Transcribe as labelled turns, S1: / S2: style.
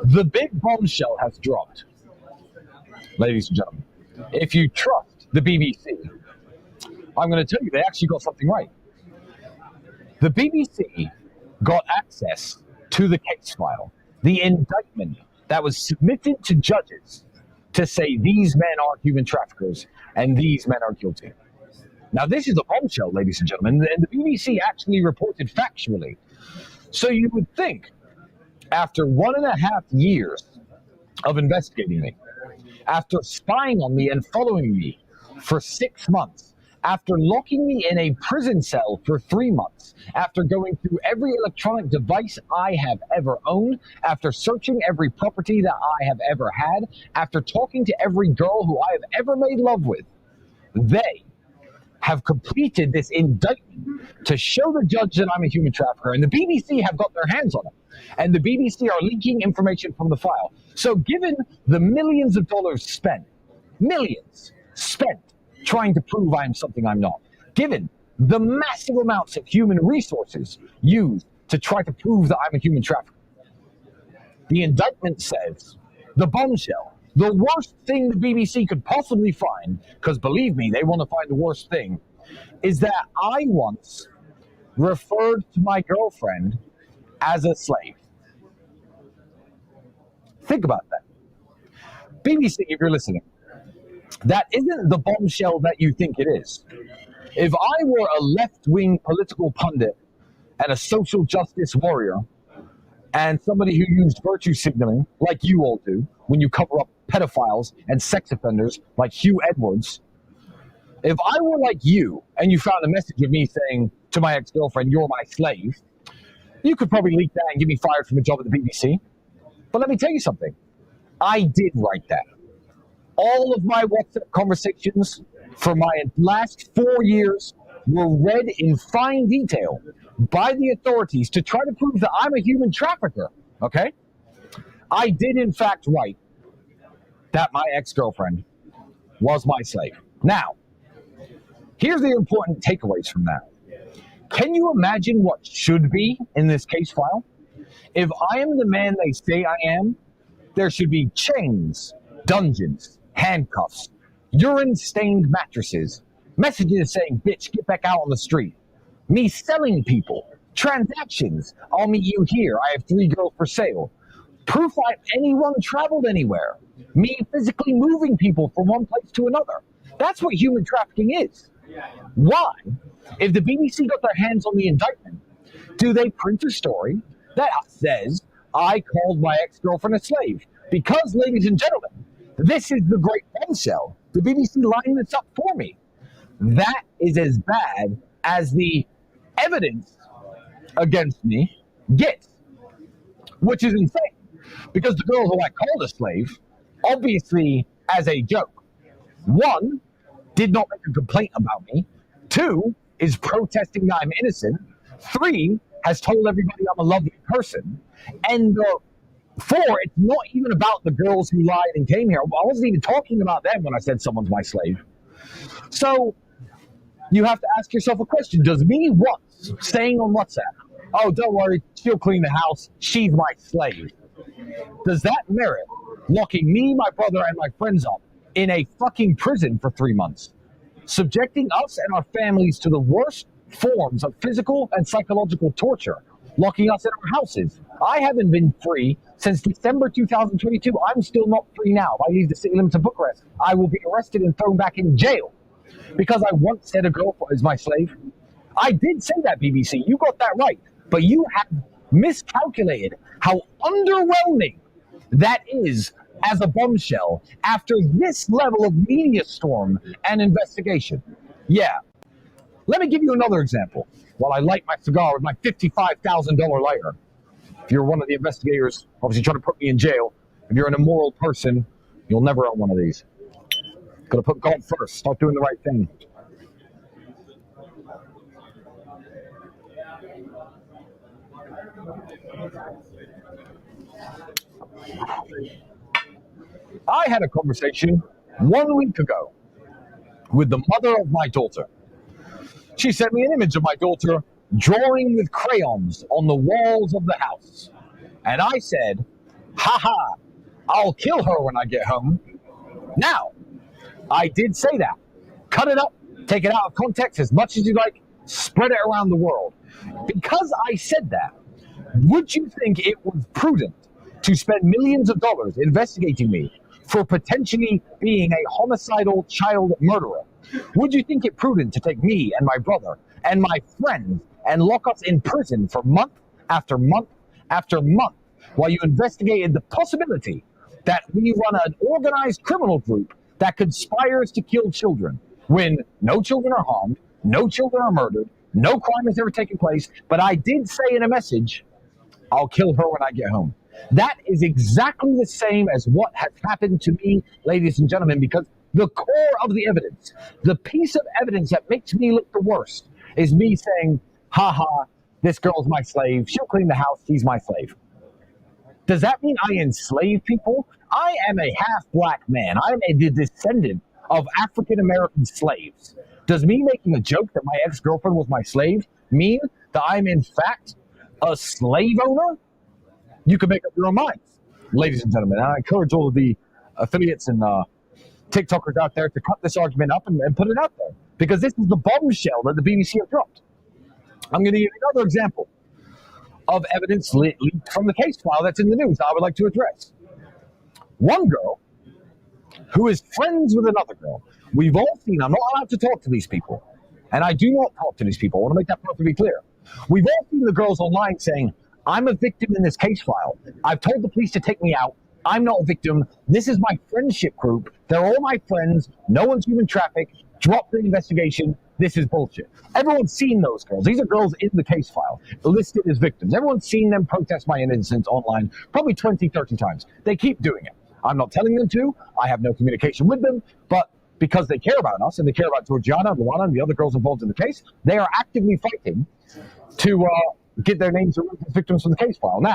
S1: The big bombshell has dropped, ladies and gentlemen. If you trust the BBC, I'm going to tell you they actually got something right. The BBC got access to the case file, the indictment that was submitted to judges to say these men are human traffickers and these men are guilty. Now, this is a bombshell, ladies and gentlemen, and the BBC actually reported factually. So you would think, after 1.5 years of investigating me, after spying on me and following me for 6 months, after locking me in a prison cell for 3 months, after going through every electronic device I have ever owned, after searching every property that I have ever had, after talking to every girl who I have ever made love with, they have completed this indictment to show the judge that I'm a human trafficker, and the BBC have got their hands on it. And the BBC are leaking information from the file. So given the millions of dollars spent, millions spent trying to prove I am something I'm not, given the massive amounts of human resources used to try to prove that I'm a human trafficker, the indictment says, the bombshell, the worst thing the BBC could possibly find, because believe me, they want to find the worst thing, is that I once referred to my girlfriend as a slave. Think about that. BBC, if you're listening, that isn't the bombshell that you think it is. If I were a left-wing political pundit and a social justice warrior and somebody who used virtue signaling like you all do when you cover up pedophiles and sex offenders like Hugh Edwards, if I were like you and you found a message of me saying to my ex-girlfriend, "You're my slave," you could probably leak that and get me fired from a job at the BBC. But let me tell you something. I did write that. All of my WhatsApp conversations for my last 4 years were read in fine detail by the authorities to try to prove that I'm a human trafficker, okay? I did, in fact, write that my ex-girlfriend was my slave. Now, here's the important takeaways from that. Can you imagine what should be in this case file? If I am the man they say I am, there should be chains, dungeons, handcuffs, urine-stained mattresses, messages saying, "Bitch, get back out on the street," me selling people, transactions, "I'll meet you here, I have 3 girls for sale," proof anyone traveled anywhere, me physically moving people from one place to another. That's what human trafficking is. Why, if the BBC got their hands on the indictment, do they print a story that says I called my ex-girlfriend a slave? Because, ladies and gentlemen, this is the great bombshell. The BBC lined this up for me. That is as bad as the evidence against me gets, which is insane. Because the girl who I called a slave, obviously as a joke, 1, did not make a complaint about me, 2, is protesting that I'm innocent, 3, has told everybody I'm a lovely person, and 4, it's not even about the girls who lied and came here. I wasn't even talking about them when I said someone's my slave. So you have to ask yourself a question. Does me once saying on WhatsApp, "Oh, don't worry, she'll clean the house, she's my slave," does that merit locking me, my brother, and my friends up in a fucking prison for 3 months, subjecting us and our families to the worst forms of physical and psychological torture, locking us in our houses? I haven't been free since December 2022. I'm still not free now. If I leave the city limits of Bucharest, I will be arrested and thrown back in jail because I once said a girl is my slave. I did say that, BBC. You got that right. But you have miscalculated how underwhelming that is as a bombshell after this level of media storm and investigation. Yeah. Let me give you another example while I light my cigar with my $55,000 lighter. If you're one of the investigators, obviously trying to put me in jail, if you're an immoral person, you'll never own one of these. Gotta put God first. Start doing the right thing. I had a conversation 1 week ago with the mother of my daughter. She sent me an image of my daughter drawing with crayons on the walls of the house. And I said, Ha! I'll kill her when I get home. Now, I did say that. Cut it up, take it out of context as much as you like, spread it around the world. Because I said that, would you think it was prudent to spend millions of dollars investigating me for potentially being a homicidal child murderer? Would you think it prudent to take me and my brother and my friends and lock us in prison for month after month after month while you investigated the possibility that we run an organized criminal group that conspires to kill children when no children are harmed, no children are murdered, no crime has ever taken place, but I did say in a message, I'll kill her when I get home. That is exactly the same as what has happened to me, ladies and gentlemen, because the core of the evidence, the piece of evidence that makes me look the worst, is me saying, this girl's my slave, she'll clean the house, she's my slave. Does that mean I enslave people? I am a half-black man. I am a descendant of African-American slaves. Does me making a joke that my ex-girlfriend was my slave mean that I'm in fact a slave owner? You can make up your own minds, ladies and gentlemen. I encourage all of the affiliates and TikTokers out there to cut this argument up and put it out there, because this is the bombshell that the BBC have dropped. I'm going to give you another example of evidence leaked from the case file that's in the news I would like to address. One girl who is friends with another girl. We've all seen, I'm not allowed to talk to these people, and I do not talk to these people. I want to make that perfectly clear. We've all seen the girls online saying, I'm a victim in this case file. I've told the police to take me out. I'm not a victim. This is my friendship group. They're all my friends. No one's human trafficked. Drop the investigation. This is bullshit. Everyone's seen those girls. These are girls in the case file listed as victims. Everyone's seen them protest my innocence online probably 20, 30 times. They keep doing it. I'm not telling them to. I have no communication with them. But because they care about us and they care about Georgiana, Luana, and the other girls involved in the case, they are actively fighting to get their names removed as victims from the case file. Now,